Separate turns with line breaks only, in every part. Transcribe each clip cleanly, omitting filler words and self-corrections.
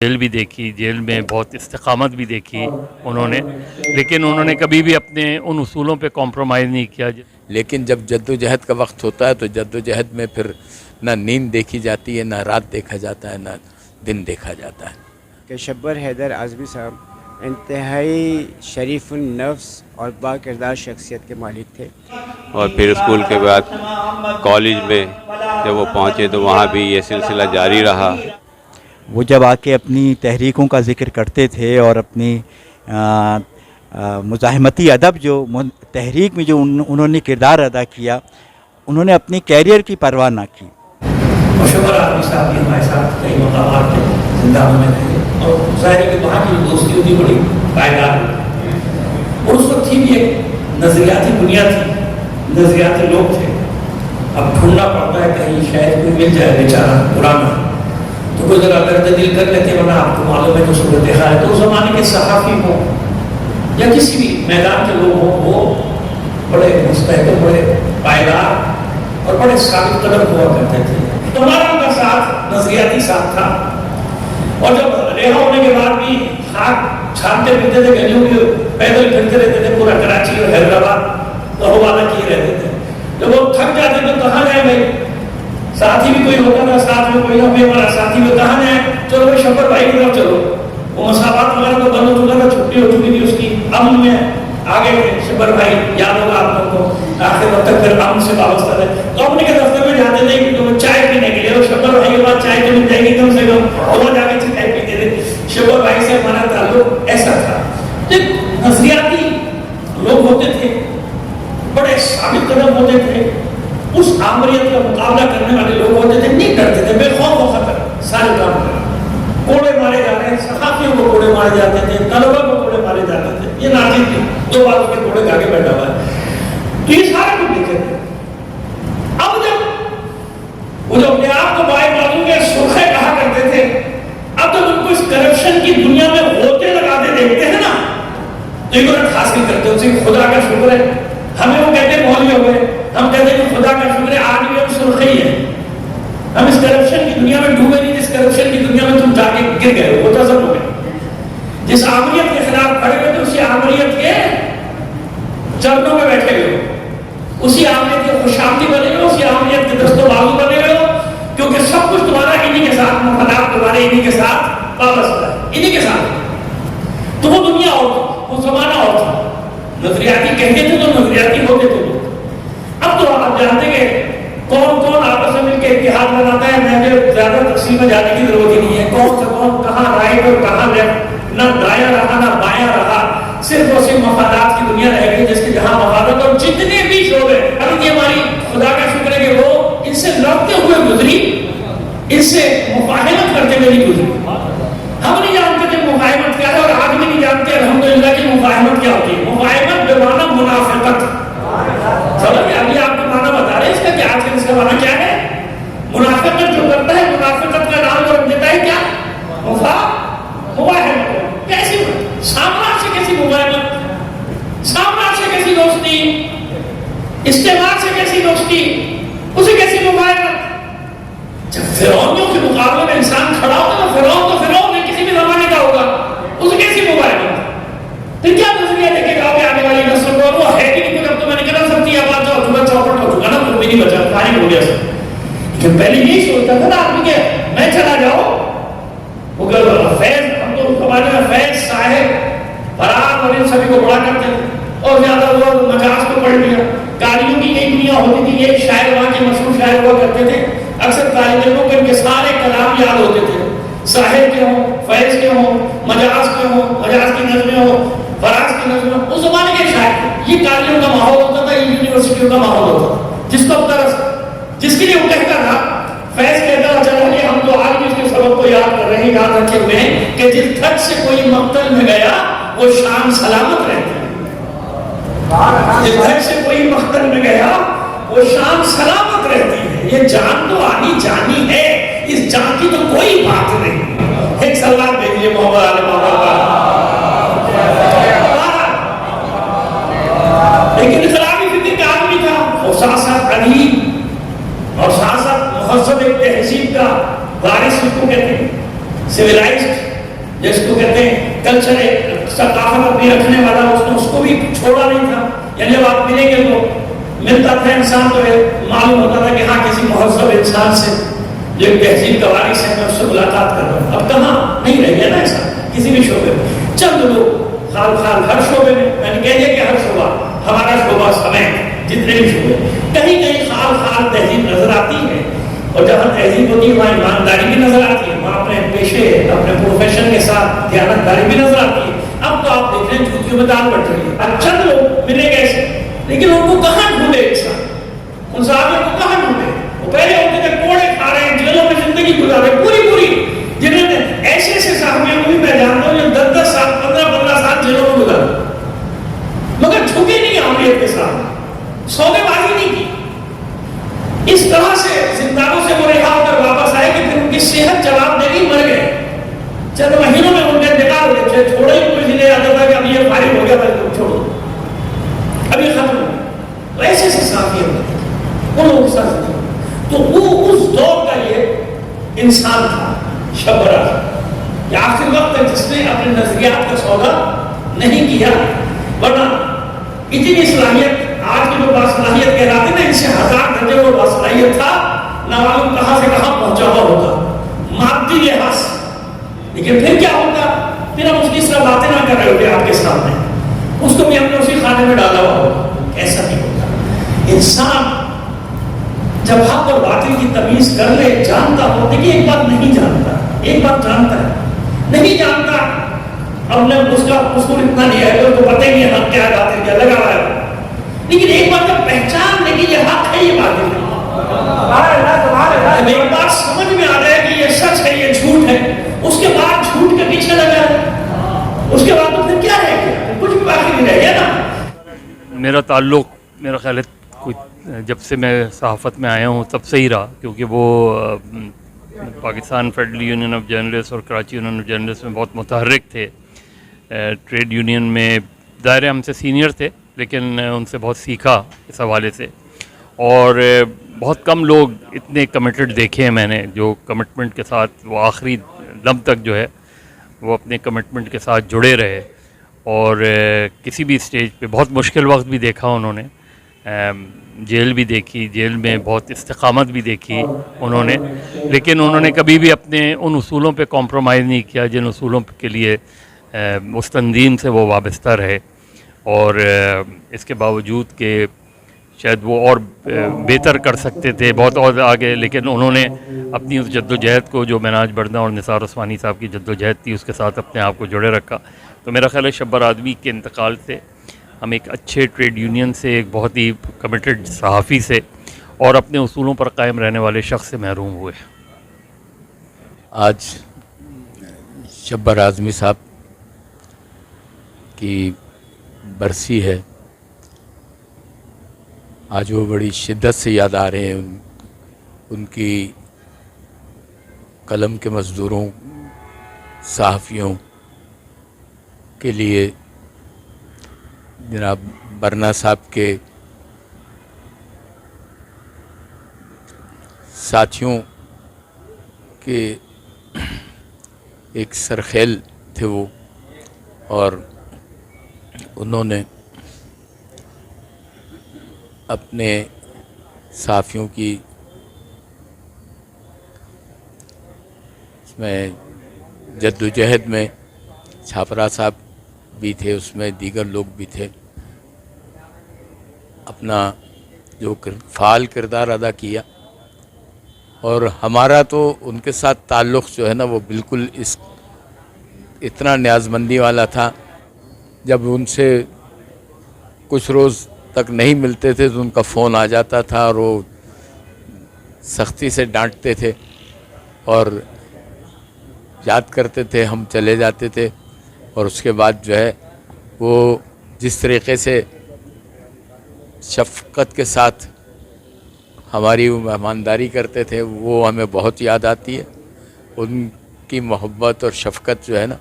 Jail भी देखी, jail में बहुत इस्तिकामत भी देखी उन्होंने, लेकिन उन्होंने कभी भी अपने उन उसूलों पे कॉम्प्रोमाइज़ नहीं किया।
लेकिन जब जद्दोजहद का वक्त होता है तो जद्दोजहद में फिर ना नींद देखी जाती है, ना रात देखा जाता है, ना दिन देखा जाता है।
कि शब्बर हैदर आज़मी साहब इंतहाई शरीफुन नफ्स और बाकिरदार शख्सियत के मालिक थे।
और फिर स्कूल के बाद कॉलेज में जब वो पहुँचे तो वहाँ भी ये सिलसिला जारी रहा।
वो जब आके अपनी तहरीकों का ज़िक्र करते थे और अपनी मुज़ाहिमती अदब जो तहरीक में जो उन्होंने किरदार अदा किया, उन्होंने अपनी कैरियर की परवाह ना की।
शब्बर आज़मी साहब भी हमारे साथ कई मकामात पे जिंदा में रहे और ज़ाहिर है कि वहाँ की जो दोस्ती होती बड़ी पायदार होती। और उस वक्त थी भी एक नज़रियाती बुनियाद थी, नज़रियाती लोग थे। अब ढूंढना पड़ता है कहीं शायद कोई मिल जाए बेचारा पुराना तो कोई ज़रा दर्द-दिल कर लेते, वरना आपको मालूम है जो सूरत हाल है। तो उस ज़माने के सहाफ़ी हों या किसी भी मैदान के लोग हों, वो बड़े मुस्तहकम, बड़े पायदार और बड़े साबित कदम हुआ करते थे। तो हमारा उनका साथ नजरियाती साथ था। और जब रिहा होने के बाद भी खाक छानते फिरते थे, गलियों में पैदल फिरते रहते थे, पूरा कराची और हैदराबाद तो हवाला किए रहते थे। जब वो थक जाते तो कहाँ गए भाई, साथी भी कोई होता था, साथ में कोई ना कोई हमारा साथी में कहाँ जाए, चलो भाई शब्बर भाई की तरफ चलो। वो मसाबात वगैरह तो बंद हो चुका था, छुट्टी हो चुकी थी उसकी, अमन में आ गए थे शब्बर भाई, याद होगा आप लोगों को। आखिर वक्त तक फिर अमन से वाबस्ता थे तो अपने के दफ्तर में जाते थे कि तो चाय पीने के लिए, और शब्बर भाई के बाद चाय तो मिल जाएगी कम से कम, वहाँ जाके चाय पीते थे। शब्बर भाई से हमारा ताल्लुक ऐसा था। नजरियाती लोग होते थे, बड़े साबित कदम होते थे, उस आमरियत का मुकाबला करने वाले लोग होते थे, नहीं डरते थे, बेखौफ होकर सारे काम करते। कोड़े मारे जाते हैं, सहाफियों को कोड़े मारे जाते थे, तलबा को कोड़े मारे जाते थे। ये नाजिर थी, 2 बार उसके कोड़े के आगे बैठा हुआ है। तो ये सारे कुछ देखे थे। अब जब वो जो अपने आप को बाय मालूम के सुखे कहा करते थे, अब जब उनको इस करप्शन की दुनिया में होते लगाते देखते हैं ना, तो इबरत हासिल करते उनसे खुदा का शुक्र है। हमें वो कहते मौलवी हो गए, हम कहते हैं कि खुदा का शुक्र है आज भी हम सुर्खी है, हम इस करप्शन की दुनिया में डूबे नहीं, जिस करप्शन की दुनिया में तुम जाके गिर गए हो, तजब हो गए। जिस आमरियत के खिलाफ खड़े हुए थे, उसी आमरियत के चरणों में बैठे हुए हो, उसी आमरियत के खुशामदी बने हुए, उसी आमरियत के दस्तों बाजू बने हुए हो, क्योंकि सब कुछ तुम्हारा इन्हीं के साथ, मफादात तुम्हारे इन्हीं के साथ वाबस्ता है, इन्हीं के साथ। तो वो दुनिया और थी, वो जमाना और था। नजरियाती कहते थे तो नजरियाती होते थे लोग। अब तो आप जानते हैं कौन कौन आपस में मिलकर इत्तेहाद बनाता है, मैं ज्यादा तफसील में जाने की जरूरत ही नहीं है। कौन सा कौन कहाँ राइट और कहाँ लेफ्ट, ना दाया रहा ना बाया रहा, सिर्फ और सिर्फ मफादात की दुनिया रह गई, जिसके जहाँ मफादात और जितने भी शोबे, अभी ये हमारी खुदा का शुक्र है कि वो इनसे लड़ते हुए गुजरी, इनसे मुफाहिमत करते हुए नहीं गुजरी। हम नहीं जानते थे मुफाहिमत क्या है, और आज भी नहीं जानते अल्हम्दुलिल्लाह की मुफाहिमत क्या होती है। मुफाहिमत बेमाना मुनाफिकत, समझ गए? अभी आपको माना बता रहे हैं इसका कि आजकल इसका माना क्या है। मुनाफिकत जो करता है, मुनाफिकत का नाम वो रख देता है क्या, मुफाहिमत। कैसी साम्राज्य से कैसी मुफाहिमत, साम्राज्य से कैसी दोस्ती, इस्तेमाल से कैसी दोस्ती, उसे कैसी मुफाहिमत। जब फिरौनियों के मुकाबले में इंसान खड़ा होगा तो फिरौन है, किसी भी जमाने का होगा, उसे कैसी मुफाहिमत। तो क्या नजरिया देखेगा आने वाली नस्ल को, वो है कि नहीं, तो मैंने कहा सकती है बात, जाओ तुम्हें चौपट हो चुका ना, कुछ भी नहीं बचा, फाइनल हो गया सब। लेकिन पहले यही सोचता था ना आदमी के, मैं चला जाऊं वो फैज, हम तो उस जमाने में फैज साहेब फरार और इन सभी को बड़ा करते थे, और ज्यादा वो मजाज को पढ़ लिया। कारियों की यही दुनिया होती थी, एक शायर वहाँ के मशहूर शायर हुआ करते थे, अक्सर तालिब इल्मों को इनके सारे कलाम याद होते थे, साहिब के हों, फैज के हों, मजाज के हों, मजाज की नज़में हों, फराज की नज़में, उस जमाने के शायर। ये कारियों का माहौल होता था, ये यूनिवर्सिटियों का माहौल होता था, जिसको जिसके लिए वो कहता था, फैज कहता था चलो ये हम तो आज भी उसके सबक को याद कर रहे हैं, याद रखे हुए हैं कि जिस धड़ से कोई मक्तल में गया वो शाम सलामत रहती है, जिस धड़ से कोई मक्तल में गया वो शाम सलामत रहती है। ये जान तो आनी जानी है, इस जान की तो कोई बात नहीं। एक सलाम भेजिए मोहम्मद आले मोहम्मद। लेकिन इखलाकी फिक्र का आदमी था, और साथ साथ अदीब और साथ साथ मुहज़्ज़ब एक तहज़ीब का वारिस उसको कहते हैं, सिविलाइज्ड جس کو کہتے ہیں کلچر ثقافت اپنی رکھنے والا، اس کو بھی چھوڑا نہیں تھا. یعنی جب آپ ملیں گے تو ملتا تھا انسان تو معلوم ہوتا تھا کہ ہاں کسی مہذب انسان سے جو ایک تہذیب کا وارث ہے میں اس سے ملاقات کر رہا ہوں. اب کہاں نہیں رہ گیا نا ایسا کسی بھی شعبے میں. چند لوگ خال ہر شعبے میں نے کہہ دیا کہ ہر شعبہ ہمارا شعبہ سمیت جتنے بھی شعبے کہیں کہیں خال تہذیب نظر آتی ہے. اور جہاں تہذیب ہوتی ہے وہاں ایمانداری بھی نظر آتی ہے، وہاں اپنے پیشے اپنے پروفیشن کے ساتھ دیانتداری بھی نظر آتی ہے. اب تو آپ دیکھ رہے ہیں جوتیوں میں دال بٹ رہی ہے. اب چند لوگ ملے گے ایسے، لیکن ان کو کہاں ڈھونڈے انسان، ان صحابیوں کو کہاں ڈھونڈے؟ وہ پہلے ہوتے تھے کوڑے کھا رہے ہیں، جیلوں میں زندگی گزارے پوری، جنہوں نے ایسے صحابیوں کو بھی میں جانتا ہوں جو 10 سال 15 سال جیلوں میں گزارے، مگر جھکے نہیں عامریت کے ساتھ، سودے بازی نہیں کی. اس طرح سے زندانوں سے وہ رہا ہو کر واپس آئے کہ پھر ان کی صحت جواب دے گی، مر گئے. چند مہینوں میں ان کا انتقال ہو گیا. چھوڑے ہی کوئی نہیں آتا تھا کہ اب یہ فارغ ہو گیا بھائی چھوڑو اب یہ ختم ہو گیا. تو ایسے صحابی ہوتے تھے ان لوگوں کے ساتھ. تو وہ اس دور کا یہ انسان تھا شبرا، یا آخر وقت تک جس نے اپنے نظریات کا سودا نہیں کیا. ورنہ اتنی صلاحیت آج کی جو باصلاحیت کہلاتے ہیں نا، ان سے 1000 درجے وہ باصلاحیت تھا، نہ معلوم کہاں سے کہاں پہنچا ہوا ہوتا مادی لحاظ سے. لیکن پھر کیا ہوتا، پھر ہم اس کی طرح باتیں نہ کر رہے ہوتے آپ کے سامنے، اس کو بھی ہم نے اسی خانے میں ڈالا ہوا ہوگا. ایسا نہیں ہوتا. انسان جب حق اور باطل کی تمیز کر لے جانتا ہو. دیکھیے ایک بات نہیں جانتا، ایک بات جانتا ہے، نہیں جانتا اب نے اس کا اصول اتنا نہیں ہے تو پتہ ہی نہیں ہے حق کیا ہے باطل کیا لگا ہوا ہے. لیکن ایک بات جب پہچان لے کہ یہ حق ہے یہ باطل ہے، جب ایک بات سمجھ میں آ جائے کہ یہ سچ ہے یہ جھوٹ ہے، اس کے بعد جھوٹ کے پیچھے لگا ہے، اس کے بعد تو پھر کیا رہ گیا؟ کچھ بھی باقی نہیں رہ گیا نا.
میرا تعلق میرا خیال ہے جب سے میں صحافت میں آیا ہوں تب سے ہی رہا، کیونکہ وہ Pakistan federal union of journalist اور کراچی یونین آف جرنلسٹ میں بہت متحرک تھے. ٹریڈ یونین میں ظاہر ہم سے سینئر تھے لیکن ان سے بہت سیکھا اس حوالے سے. اور بہت کم لوگ اتنے کمیٹڈ دیکھے ہیں میں نے جو کمٹمنٹ کے ساتھ وہ آخری دم تک جو ہے وہ اپنے کمٹمنٹ کے ساتھ جڑے رہے. اور کسی بھی اسٹیج پہ بہت مشکل وقت بھی دیکھا انہوں نے، جیل بھی دیکھی، جیل میں بہت استقامت بھی دیکھی انہوں نے، لیکن انہوں نے کبھی بھی اپنے ان اصولوں پہ کمپرومائز نہیں کیا جن اصولوں کے لیے مستندین سے وہ وابستہ رہے. اور اس کے باوجود کہ شاید وہ اور بہتر کر سکتے تھے بہت اور آگے، لیکن انہوں نے اپنی اس جد و جہد کو جو مناج بردہ اور نثار عثمانی صاحب کی جد و جہد تھی اس کے ساتھ اپنے آپ کو جڑے رکھا. تو میرا خیال ہے شبر آدمی کے انتقال سے ہم ایک اچھے ٹریڈ یونین سے، ایک بہت ہی کمیٹڈ صحافی سے اور اپنے اصولوں پر قائم رہنے والے شخص سے محروم ہوئے.
آج شبر اعظمی صاحب کی برسی ہے. آج وہ بڑی شدت سے یاد آ رہے ہیں ان کی قلم کے مزدوروں صحافیوں کے لیے. جناب برنا صاحب کے ساتھیوں کے ایک سرخیل تھے وہ، اور انہوں نے اپنے صحافیوں کی اس میں جد و جہد میں چھاپرا صاحب بھی تھے، اس میں دیگر لوگ بھی تھے، اپنا جو فعال کردار ادا کیا. اور ہمارا تو ان کے ساتھ تعلق جو ہے نا وہ بالکل اتنا نیاز مندی والا تھا. جب ان سے کچھ روز تک نہیں ملتے تھے تو ان کا فون آ جاتا تھا اور وہ سختی سے ڈانٹتے تھے اور یاد کرتے تھے، ہم چلے جاتے تھے. اور اس کے بعد جو ہے وہ جس طریقے سے شفقت کے ساتھ ہماری مہمانداری کرتے تھے وہ ہمیں بہت یاد آتی ہے. ان کی محبت اور شفقت جو ہے نا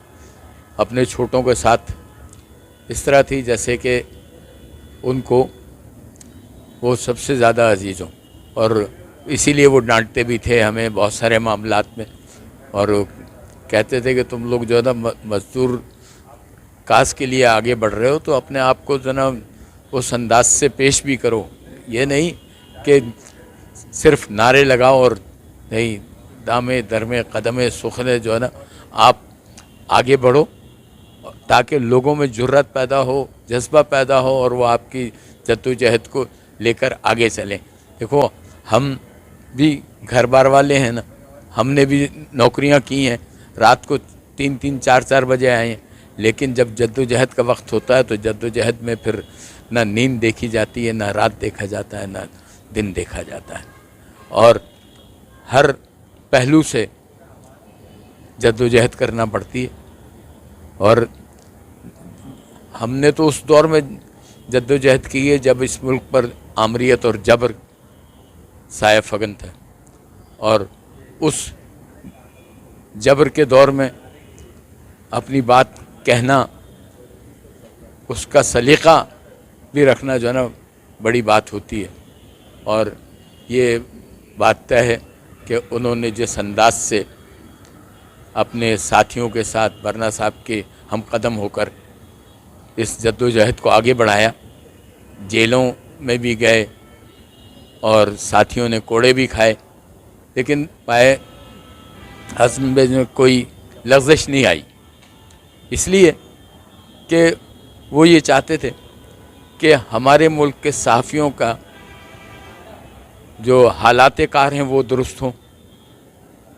اپنے چھوٹوں کے ساتھ اس طرح تھی جیسے کہ ان کو وہ سب سے زیادہ عزیز ہوں. اور اسی لیے وہ ڈانٹتے بھی تھے ہمیں بہت سارے معاملات میں. اور कहते थे कि तुम लोग जो है ना मजदूर काज के लिए आगे बढ़ रहे हो तो अपने आप को जो है ना उस अंदाज से पेश भी करो, ये नहीं कि सिर्फ नारे लगाओ और नहीं दामे दरमे कदमे सुखने जो है ना आप आगे बढ़ो, ताकि लोगों में जुर्रत पैदा हो, जज्बा पैदा हो और वो आपकी जद्दोजहद को लेकर आगे चलें। देखो हम भी घर बार वाले हैं ना, हमने भी नौकरियां की हैं, रात को 3-3, 4-4 बजे आए हैं, लेकिन जब जद्दोजहद का वक्त होता है तो जद्दोजहद में फिर ना नींद देखी जाती है, ना रात देखा जाता है, ना दिन देखा जाता है, और हर पहलू से जद्दोजहद करना पड़ती है। और हमने तो उस दौर में जद्दोजहद की है जब इस मुल्क पर आमरीत और जबर साया फगन था, और उस जबर के दौर में अपनी बात कहना, उसका सलीका भी रखना जो है ना बड़ी बात होती है। और ये बात तय है कि उन्होंने जिस अंदाज से अपने साथियों के साथ बरना साहब के हम कदम होकर इस जद्दोजहद को आगे बढ़ाया, जेलों में भी गए और साथियों ने कोड़े भी खाए, लेकिन पाए हज़्म में कोई लग़ज़श नहीं आई, इसलिए कि वो ये चाहते थे कि हमारे मुल्क के सहाफ़ियों का जो हालात कार हैं वो दुरुस्त हों,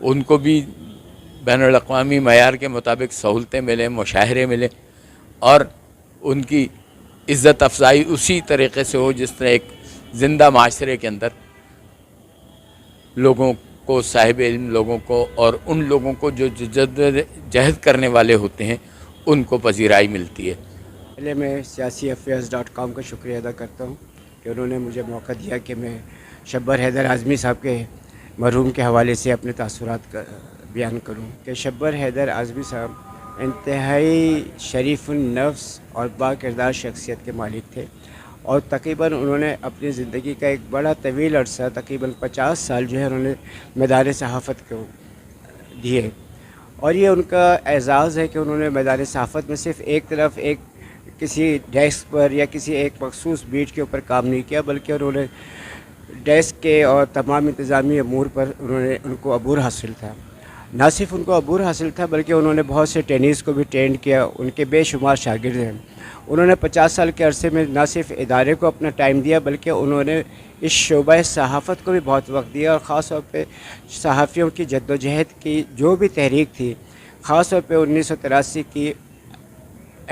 उनको भी बैनुल अक़वामी मयार के मुताबिक सहूलतें मिलें, मुशाहरे मिलें, और उनकी इज़्ज़त अफ़ज़ाई उसी तरीक़े से हो जिस तरह एक ज़िंदा माशरे के अंदर लोगों को, साहिब इल्म लोगों को और उन लोगों को जो जद्दोजहद करने वाले होते हैं उनको पजीराई मिलती है।
पहले मैं siyaasiaffairs.com का शुक्रिया अदा करता हूँ कि उन्होंने मुझे मौका दिया कि मैं शब्बर हैदर आज़मी साहब के मरहूम के हवाले से अपने तासुरात का बयान करूँ कि शब्बर हैदर आज़मी साहब इंतहाई शरीफ़ुन नफ्स और बाकिरदार शख्सियत के मालिक थे, और तकरीबन उन्होंने अपनी ज़िंदगी का एक बड़ा तवील अरसा, तकरीबन 50 साल जो है उन्होंने मैदान सहाफ़त को दिए। और ये उनका एज़ाज़ है कि उन्होंने मैदान सहाफ़त में सिर्फ़ एक तरफ एक किसी डेस्क पर या किसी एक मखसूस बीट के ऊपर काम नहीं किया, बल्कि उन्होंने डेस्क के और तमाम इंतज़ामी अमूर पर उनको अबूर हासिल था। ना सिर्फ उनको अबूर हासिल था बल्कि उन्होंने बहुत से ट्रेनिज़ को भी ट्रेंड किया, उनके बेशुमार शागिर्द हैं। उन्होंने 50 साल के अरसे में ना सिर्फ इदारे को अपना टाइम दिया बल्कि उन्होंने इस शोबा सहाफ़त को भी बहुत वक्त दिया, और ख़ास तौर पे सहाफ़ियों की जद्दोजहद की जो भी तहरीक थी, ख़ास तौर पे 1983 की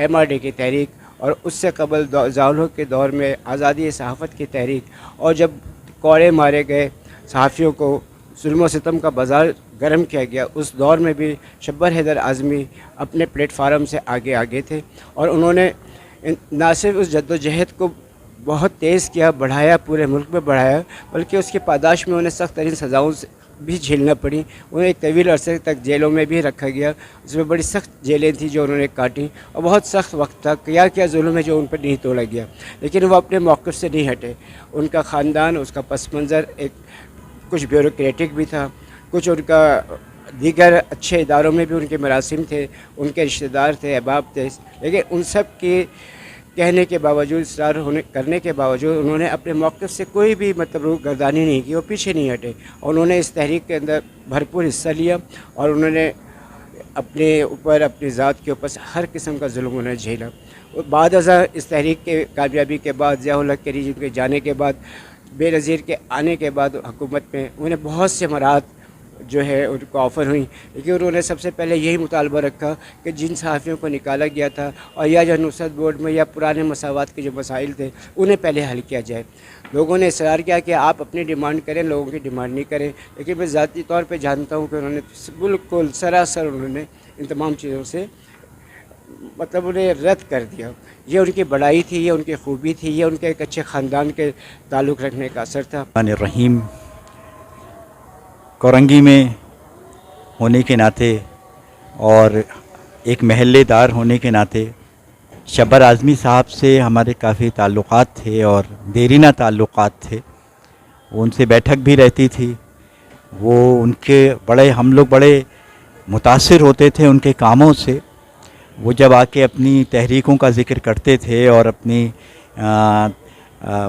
MRD की तहरीक, और उससे कबल ज़ालों के दौर में आज़ादी सहाफ़त की तहरीक, और जब कोड़े मारे गए, सहाफ़ियों को जुल्म व सितम का बाज़ार गर्म किया गया, उस दौर में भी शब्बर हैदर आज़मी अपने प्लेटफार्म से आगे आगे थे, और उन्होंने ना सिर्फ उस जद्दोजहद को बहुत तेज़ किया, बढ़ाया, पूरे मुल्क में बढ़ाया, बल्कि उसकी पादाश में उन्हें सख्त तरीन सज़ाओं भी झेलना पड़ी। उन्हें एक तवील अरसे तक जेलों में भी रखा गया, उसमें बड़ी सख्त जेलें थी जो उन्होंने काटी, और बहुत सख्त वक्त तक क्या जुल्म है जो उन पर नहीं तोड़ा गया, लेकिन वो अपने मौक़िफ़ से नहीं हटे। उनका ख़ानदान, उसका पस मंज़र एक कुछ ब्यूरोक्रेटिक भी था, कुछ उनका दीगर अच्छे इदारों में भी उनके मरासिम थे, उनके रिश्तेदार थे, अहबाब थे, लेकिन उन सब के कहने के बावजूद, इसरार करने के बावजूद उन्होंने अपने मौक़िफ़ से कोई भी मतलब रूगर्दानी नहीं की, वो पीछे नहीं हटे, और उन्होंने इस तहरीक के अंदर भरपूर हिस्सा लिया, और उन्होंने अपने ऊपर, अपनी ज़ात के ऊपर हर किस्म का जुल्म उन्हें झेला। बाद इस तहरीक के कामयाबी के बाद, ज़िया-उल हक़ के रिजिम के जाने के बाद, बेनज़ीर के आने के बाद हुकूमत में उन्हें बहुत से मराहत जो है उनको ऑफ़र हुई, लेकिन उन्होंने सबसे पहले यही मुतालबा रखा कि जिन सहाफ़ियों को निकाला गया था और या जो नुसरत बोर्ड में या पुराने मसावात के जो मसाइल थे उन्हें पहले हल किया जाए। लोगों ने इसरार किया कि आप अपनी डिमांड करें, लोगों की डिमांड नहीं करें, लेकिन मैं ज़ाती तौर पे जानता हूँ कि उन्होंने बिल्कुल सरासर उन्होंने इन तमाम चीज़ों से मतलब उन्हें रद्द कर दिया। ये उनकी बड़ाई थी, ये उनकी खूबी थी, ये उनके एक अच्छे ख़ानदान के ताल्लुक़ रखने का असर था।
रहीम कोरंगी में होने के नाते और एक महल्लेदार होने के नाते शब्बर आज़मी साहब से हमारे काफ़ी ताल्लुक़ात थे और देरीना ताल्लुक़ात थे। उनसे बैठक भी रहती थी, वो उनके बड़े, हम लोग बड़े متاثر ہوتے تھے ان کے کاموں سے. وہ جب آ کے اپنی تحریکوں کا ذکر کرتے تھے اور اپنی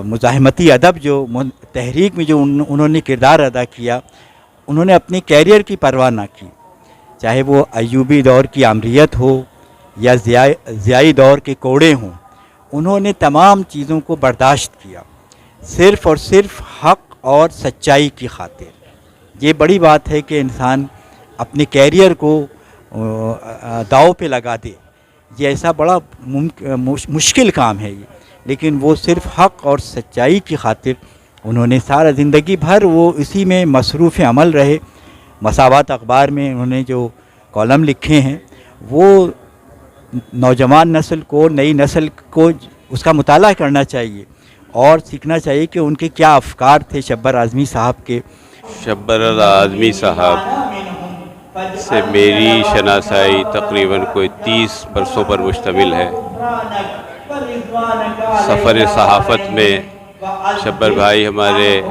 مزاحمتی ادب جو تحریک میں جو انہوں نے کردار ادا کیا، انہوں نے اپنی کیریئر کی پرواہ نہ کی، چاہے وہ ایوبی دور کی آمریت ہو یا ضیائی دور کے کوڑے ہوں. انہوں نے تمام چیزوں کو برداشت کیا صرف اور صرف حق اور سچائی کی خاطر. یہ بڑی بات ہے کہ انسان اپنے کیریئر کو داؤ پہ لگا دے. یہ ایسا بڑا مشکل کام ہے یہ، لیکن وہ صرف حق اور سچائی کی خاطر انہوں نے سارا زندگی بھر وہ اسی میں مصروف عمل رہے. مساوات اخبار میں انہوں نے جو کالم لکھے ہیں وہ نوجوان نسل کو، نئی نسل کو اس کا مطالعہ کرنا چاہیے اور سیکھنا چاہیے کہ ان کے کیا افکار تھے شبر اعظمی صاحب کے.
شبر اعظمی صاحب سے میری شناسائی تقریباً کوئی 30 برسوں پر مشتمل ہے. سفر صحافت میں شبر بھائی ہمارے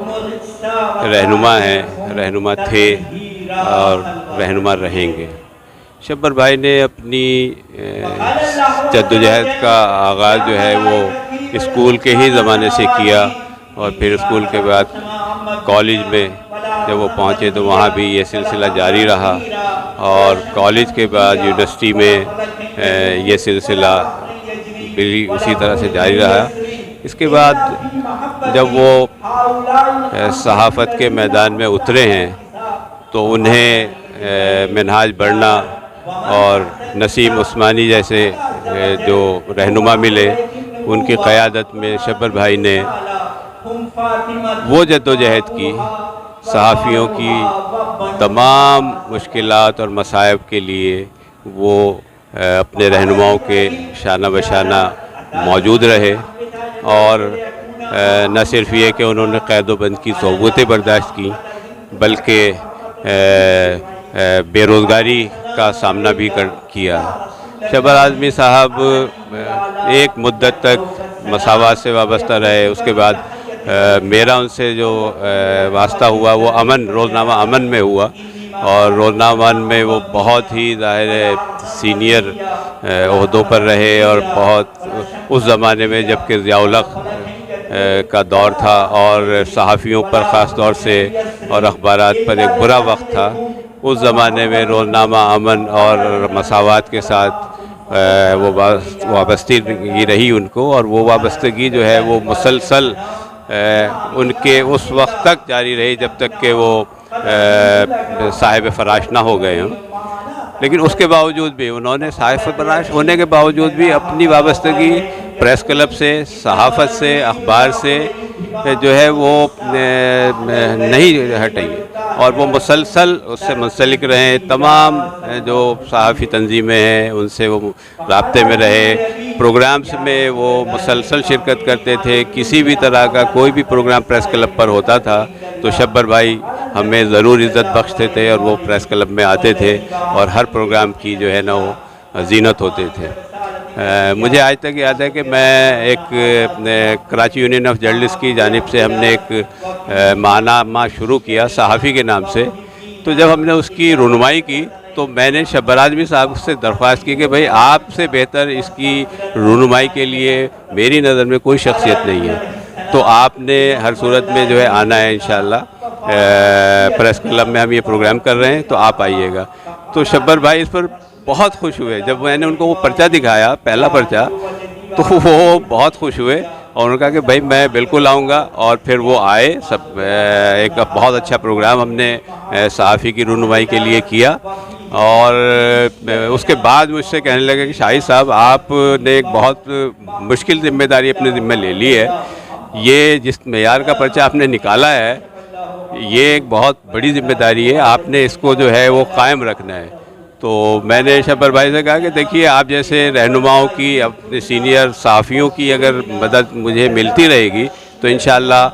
رہنما ہیں، رہنما تھے اور رہنما رہیں گے. شبر بھائی نے اپنی جدوجہد کا آغاز جو ہے وہ اسکول کے ہی زمانے سے کیا، اور پھر اسکول کے بعد کالج میں جب وہ پہنچے تو وہاں بھی یہ سلسلہ جاری رہا، اور کالج کے بعد یونیورسٹی میں یہ سلسلہ بھی اسی طرح سے جاری رہا. اس کے بعد جب وہ صحافت کے میدان میں اترے ہیں تو انہیں منہاج بڑھنا اور نسیم عثمانی جیسے جو رہنما ملے، ان کی قیادت میں شبر بھائی نے وہ جدوجہد کی، صحافیوں کی تمام مشکلات اور مصائب کے لیے وہ اپنے رہنماؤں کے شانہ بشانہ موجود رہے. اور نہ صرف یہ کہ انہوں نے قید و بند کی صعوبتیں برداشت کی، بلکہ بے روزگاری کا سامنا بھی کیا. شبر اعظمی صاحب ایک مدت تک مساوات سے وابستہ رہے. اس کے بعد میرا ان سے جو واسطہ ہوا وہ روزنامہ امن میں ہوا، اور روزنامہ امن میں وہ بہت ہی ظاہر ہے سینئر عہدوں پر رہے، اور بہت اس زمانے میں جب کہ ضیاء الحق کا دور تھا اور صحافیوں پر خاص طور سے اور اخبارات پر ایک برا وقت تھا. اس زمانے میں روزنامہ امن اور مساوات کے ساتھ وہ وابستگی رہی ان کو، اور وہ وابستگی جو ہے وہ مسلسل ان کے اس وقت تک جاری رہی جب تک کہ وہ صاحب فراش نہ ہو گئے ہوں. لیکن اس کے باوجود بھی انہوں نے صاحب فراش ہونے کے باوجود بھی اپنی وابستگی پریس کلب سے، صحافت سے، اخبار سے جو ہے وہ نہیں ہٹیں، اور وہ مسلسل اس سے منسلک رہے. تمام جو صحافی تنظیمیں ہیں ان سے وہ رابطے میں رہے. پروگرامز میں وہ مسلسل شرکت کرتے تھے. کسی بھی طرح کا کوئی بھی پروگرام پریس کلب پر ہوتا تھا تو شبر بھائی ہمیں ضرور عزت بخشتے تھے، اور وہ پریس کلب میں آتے تھے اور ہر پروگرام کی جو ہے نا وہ زینت ہوتے تھے. مجھے آج تک یاد ہے کہ میں ایک کراچی یونین آف جرنلسٹ کی جانب سے ہم نے ایک ماہنامہ شروع کیا صحافی کے نام سے. تو جب ہم نے اس کی رونمائی کی تو میں نے شبر اعظمی صاحب سے درخواست کی کہ بھئی آپ سے بہتر اس کی رونمائی کے لیے میری نظر میں کوئی شخصیت نہیں ہے، تو آپ نے ہر صورت میں جو ہے آنا ہے انشاءاللہ. پریس کلب میں ہم یہ پروگرام کر رہے ہیں تو آپ آئیے گا. تو شبر بھائی اس پر بہت خوش ہوئے. جب میں نے ان کو وہ پرچہ دکھایا، پہلا پرچہ، تو وہ بہت خوش ہوئے اور انہوں نے کہا کہ بھائی میں بالکل آؤں گا. اور پھر وہ آئے. ایک بہت اچھا پروگرام ہم نے صحافی کی رونمائی کے لیے کیا. اور اس کے بعد مجھ سے کہنے لگے کہ شاہد صاحب آپ نے ایک بہت مشکل ذمہ داری اپنے ذمہ لے لی ہے. یہ جس معیار کا پرچہ آپ نے نکالا ہے یہ ایک بہت بڑی ذمہ داری ہے، آپ نے اس کو جو ہے وہ قائم رکھنا ہے. تو میں نے شبر بھائی سے کہا کہ دیکھیے آپ جیسے رہنماؤں کی، اپنے سینئر صحافیوں کی اگر مدد مجھے ملتی رہے گی تو انشاءاللہ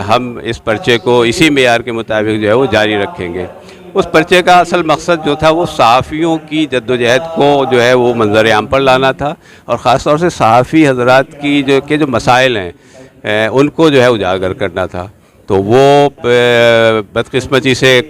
ہم اس پرچے کو اسی معیار کے مطابق جو ہے وہ جاری رکھیں گے. اس پرچے کا اصل مقصد جو تھا وہ صحافیوں کی جدوجہد کو جو ہے وہ منظر عام پر لانا تھا، اور خاص طور سے صحافی حضرات کی جو مسائل ہیں ان کو جو ہے اجاگر کرنا تھا. तो वो बदकिस्मती से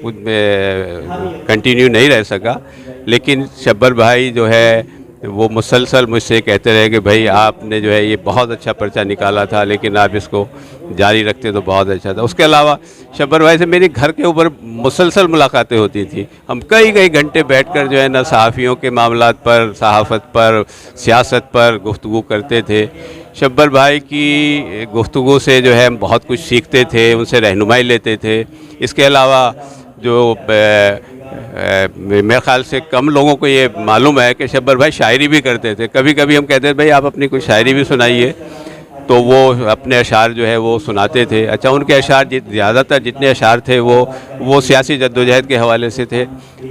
कंटिन्यू नहीं रह सका। लेकिन शब्बर भाई जो है वो मुसलसल मुझसे कहते रहे कि भाई आपने जो है ये बहुत अच्छा पर्चा निकाला था, लेकिन आप इसको जारी रखते तो बहुत अच्छा था। उसके अलावा शब्बर भाई से मेरी घर के ऊपर मुसलसल मुलाकातें होती थी। हम कई घंटे बैठकर जो है ना सहाफ़ियों के मामलात पर, सहाफ़त पर, सियासत पर गुफ्तगू करते थे। शब्बर भाई की गुफ्तगू से जो है हम बहुत कुछ सीखते थे, उनसे रहनुमाई लेते थे। इसके अलावा जो मेरे ख़्याल से कम लोगों को ये मालूम है कि शब्बर भाई शायरी भी करते थे। कभी कभी हम कहते थे भाई आप अपनी कोई शायरी भी सुनाइए, तो वो अपने अशार जो है वो सुनाते थे। अच्छा, उनके अशार ज़्यादातर जितने अशार थे वो सियासी जद्दोजहद के हवाले से थे।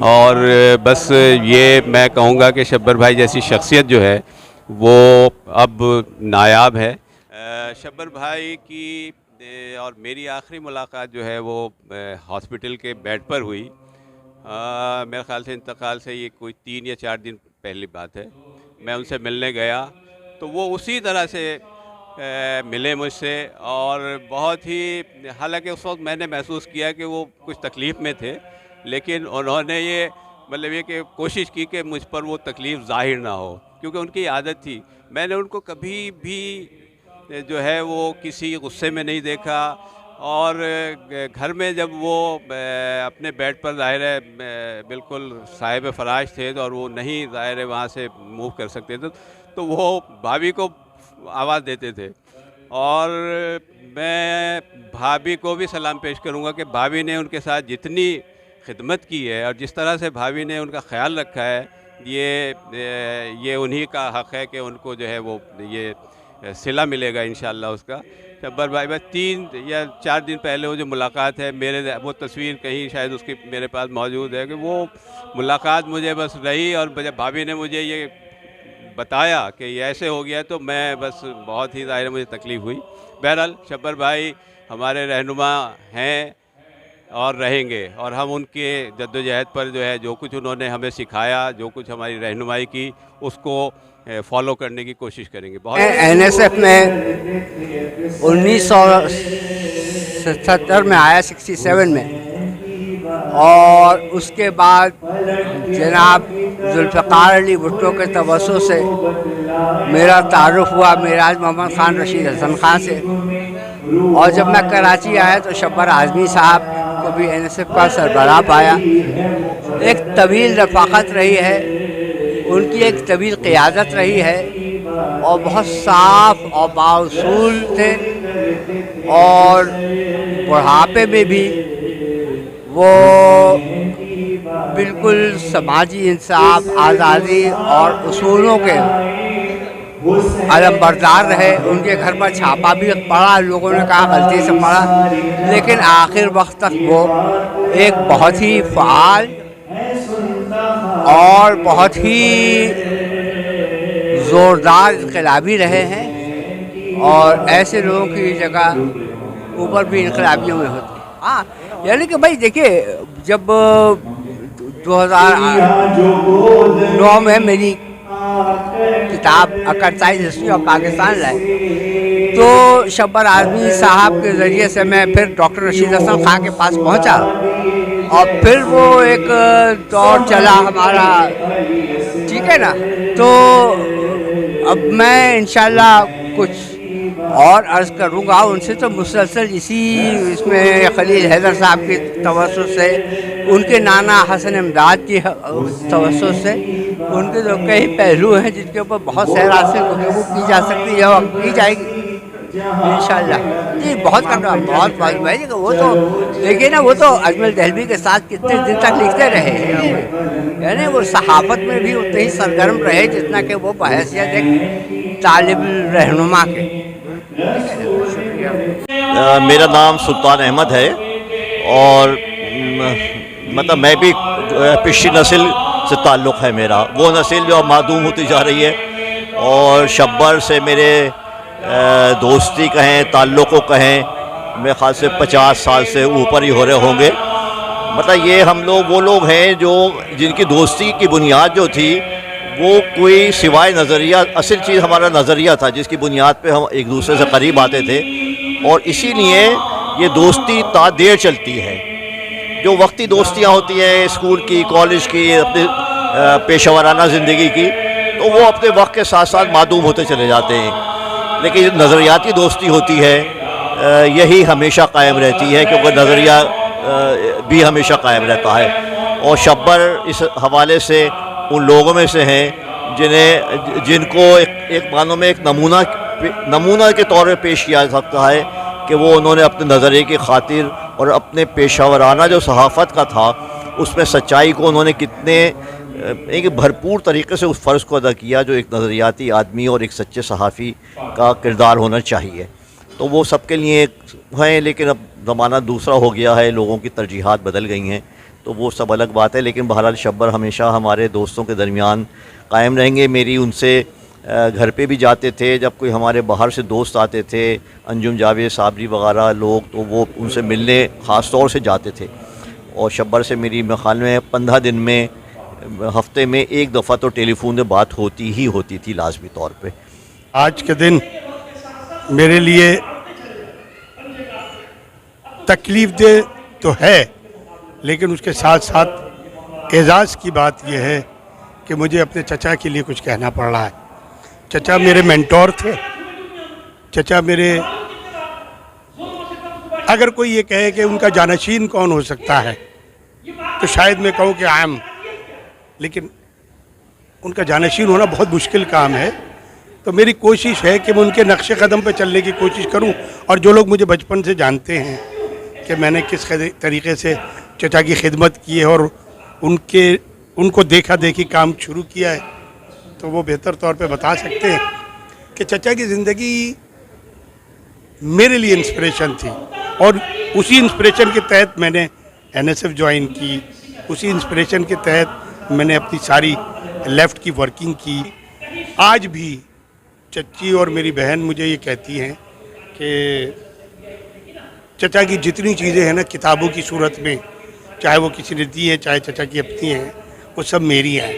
और बस ये मैं कहूँगा कि शब्बर भाई जैसी शख्सियत जो है वो अब नायाब है। शब्बर भाई की और मेरी आखिरी मुलाकात जो है वो हॉस्पिटल के बेड पर हुई। मेरे ख़्याल से इंतकाल से ये कोई 3 या 4 दिन पहली बात है। मैं उनसे मिलने गया तो वो उसी तरह से मिले मुझसे, और बहुत ही, हालांकि उस वक्त मैंने महसूस किया कि वो कुछ तकलीफ़ में थे, लेकिन उन्होंने ये मतलब ये कि कोशिश की कि मुझ पर वो तकलीफ़ ज़ाहिर ना हो, क्योंकि उनकी आदत थी। मैंने उनको कभी भी जो है वो किसी गुस्से में नहीं देखा। और घर में जब वो अपने बेड पर ज़ाहिर है बिल्कुल साहिब फराश थे, और वो नहीं ज़ाहिर है वहाँ से मूव कर सकते थे, तो वो भाभी को आवाज़ देते थे। और मैं भाभी को भी सलाम पेश करूँगा कि भाभी ने उनके साथ जितनी खिदमत की है और जिस तरह से भाभी ने उनका ख़्याल रखा है, ये उन्हीं का हक़ है कि उनको जो है वो ये सिला मिलेगा इंशाअल्लाह उसका। शब्बर भाई बस 3 या 4 दिन पहले वो जो मुलाकात है, मेरे वो तस्वीर कहीं शायद उसकी मेरे पास मौजूद है कि वो मुलाकात मुझे बस रही, और जब भाभी ने मुझे ये बताया कि ये ऐसे हो गया तो मैं बस बहुत ही ज़ाहिर मुझे तकलीफ़ हुई। बहरहाल शब्बर भाई हमारे रहनुमा हैं और रहेंगे, और हम उनके जद्दोजहद पर जो है जो कुछ उन्होंने हमें सिखाया, जो कुछ हमारी रहनुमाई की, उसको फॉलो करने की कोशिश करेंगे। बहुत
NSF में 1977 में आया, 67 में, और उसके बाद जनाब जुल्फ़िकार अली भुट्टो के तवस्सुत से मेरा तारुफ़ हुआ मिराज मोहम्मद ख़ान रशीद हसन ख़ान से। और जब मैं कराची आया तो शब्बर आज़मी साहब को भी NSF का सरबराह पाया। एक तवील रफ़ाक़त रही है, उनकी एक तवील क़ियादत रही है, और बहुत साफ़ और बाउसूल थे, और बुढ़ापे में भी वो बिल्कुल समाजी इंसाफ, आज़ादी और उसूलों के अलमबरदार रहे। उनके घर पर छापा भी पड़ा, लोगों ने कहा गलती से पड़ा, लेकिन आखिर वक्त तक वो एक बहुत ही फ़ाल और बहुत ही ज़ोरदार इनकलाबी रहे हैं। और ऐसे लोगों की जगह ऊपर भी इनकलाबियों में होती है। हाँ, यानी कि भाई देखिए, जब 2009 में मेरी किताब अकरताई हिस्ट्री ऑफ पाकिस्तान लाई, तो शब्बर आज़मी साहब के ज़रिए से मैं फिर डॉक्टर रशीद हसन ख़ान के पास पहुंचा, और फिर वो एक दौर चला हमारा, ठीक है ना। तो अब मैं इंशाल्लाह कुछ और अर्ज़ करूँगा उनसे, तो मुसलसल इसमें खलील हैदर साहब की तवस्सुत से, उनके नाना हसन इमदाद की तवस्सुत से, उनके जो कई पहलू हैं जिनके ऊपर बहुत सैरासी गुफ्तगू की जा सकती है और की जाएगी इंशाल्लाह। जी बहुत करना, बहुत भाई, वो तो देखिए ना, वो तो अजमल दहलवी के साथ कितने दिन तक लिखते रहे, यानी वो सहाफ़त में भी उतने ही सरगर्म रहे जितना कि वो बहैसियत एक तालिब रहनुमा के।
मेरा नाम सुल्तान अहमद है, और मतलब मैं भी पिछली नस्ल से ताल्लुक़ है मेरा, वो नस्ल जो मादूम होती जा रही है। और शब्बर से मेरे दोस्ती कहें, ताल्लुक़ को कहें, मेरे ख़्याल से 50 साल से ऊपर ही हो रहे होंगे। मतलब ये हम लोग वो लोग हैं जो जिनकी दोस्ती की बुनियाद जो थी वो कोई सिवाय नज़रिया, असल चीज़ हमारा नज़रिया था जिसकी बुनियाद पे हम एक दूसरे से करीब आते थे। और इसीलिए یہ دوستی تا دیر چلتی ہے. جو وقتی دوستیاں ہوتی ہیں اسکول کی، کالج کی، اپنے پیشہ ورانہ زندگی کی، تو وہ اپنے وقت کے ساتھ ساتھ معدوم ہوتے چلے جاتے ہیں. لیکن جو نظریاتی دوستی ہوتی ہے یہی ہمیشہ قائم رہتی ہے، کیونکہ نظریہ بھی ہمیشہ قائم رہتا ہے. اور شبر اس حوالے سے ان لوگوں میں سے ہیں جن کو ایک معنوں میں ایک نمونہ کے طور پہ پیش کیا جا سکتا ہے کہ وہ انہوں نے اپنے نظریے کی خاطر اور اپنے پیشہ ورانہ جو صحافت کا تھا اس میں سچائی کو انہوں نے کتنے ایک بھرپور طریقے سے اس فرض کو ادا کیا جو ایک نظریاتی آدمی اور ایک سچے صحافی کا کردار ہونا چاہیے. تو وہ سب کے لیے ہیں، لیکن اب زمانہ دوسرا ہو گیا ہے، لوگوں کی ترجیحات بدل گئی ہیں، تو وہ سب الگ بات ہے. لیکن بہرحال شبر ہمیشہ ہمارے دوستوں کے درمیان قائم رہیں گے. میری ان سے گھر پہ بھی جاتے تھے، جب کوئی ہمارے باہر سے دوست آتے تھے، انجم جاوید صابری وغیرہ لوگ، تو وہ ان سے ملنے خاص طور سے جاتے تھے. اور شبر سے میری خیال میں 15 دن میں ہفتے میں ایک دفعہ تو ٹیلی فون میں بات ہوتی ہی ہوتی تھی لازمی طور پہ.
آج کے دن میرے لیے تکلیف دہ تو ہے، لیکن اس کے ساتھ ساتھ اعزاز کی بات یہ ہے کہ مجھے اپنے چچا کے لیے کچھ کہنا پڑ رہا ہے. چچا میرے مینٹور تھے. چچا میرے، اگر کوئی یہ کہے کہ ان کا جانشین کون ہو سکتا ہے تو شاید میں کہوں کہ عام، لیکن ان کا جانشین ہونا بہت مشکل کام ہے. تو میری کوشش ہے کہ میں ان کے نقش قدم پہ چلنے کی کوشش کروں. اور جو لوگ مجھے بچپن سے جانتے ہیں کہ میں نے کس طریقے سے چچا کی خدمت کی ہے اور ان کو دیکھا دیکھی کام شروع کیا ہے، تو وہ بہتر طور پہ بتا سکتے ہیں کہ چچا کی زندگی میرے لیے انسپریشن تھی. اور اسی انسپریشن کے تحت میں نے NSF جوائن کی، اسی انسپریشن کے تحت میں نے اپنی ساری لیفٹ کی ورکنگ کی. آج بھی چچی اور میری بہن مجھے یہ کہتی ہیں کہ چچا کی جتنی چیزیں ہیں نا کتابوں کی صورت میں، چاہے وہ کسی نے دی ہے چاہے چچا کی اپنی ہیں، وہ سب میری ہیں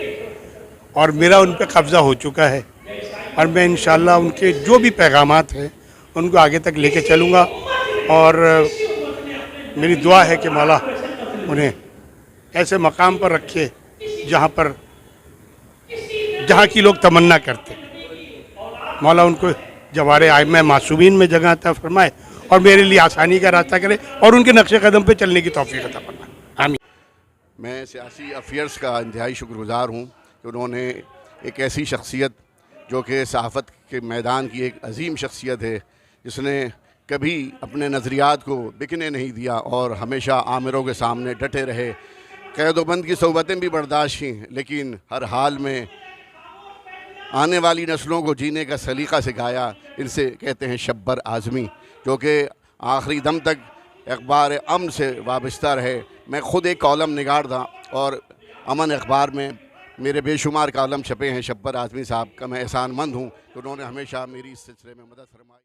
اور میرا ان پہ قبضہ ہو چکا ہے. اور میں انشاءاللہ ان کے جو بھی پیغامات ہیں ان کو آگے تک لے کے چلوں گا. اور میری دعا ہے کہ مولا انہیں ایسے مقام پر رکھے جہاں کی لوگ تمنا کرتے. مولا ان کو جوار ائمہ معصومین میں جگہ عطا فرمائے اور میرے لیے آسانی کا راستہ کرے اور ان کے نقش قدم پہ چلنے کی توفیق عطا فرمائے. آمین.
میں سیاسی افیئرس کا انتہائی شکر گزار ہوں کہ انہوں نے ایک ایسی شخصیت جو کہ صحافت کے میدان کی ایک عظیم شخصیت ہے، جس نے کبھی اپنے نظریات کو بکنے نہیں دیا اور ہمیشہ آمروں کے سامنے ڈٹے رہے. قید و بند کی صحبتیں بھی برداشت کیں، لیکن ہر حال میں آنے والی نسلوں کو جینے کا سلیقہ سکھایا. ان سے کہتے ہیں شبر اعظمی، جو کہ آخری دم تک اخبار امن سے وابستہ رہے. میں خود ایک کالم نگار تھا اور امن اخبار میں میرے بے شمار کالم چھپے ہیں. شبر اعظمی صاحب کا میں احسان مند ہوں کہ انہوں نے ہمیشہ میری اس سلسلے میں مدد فرمائی.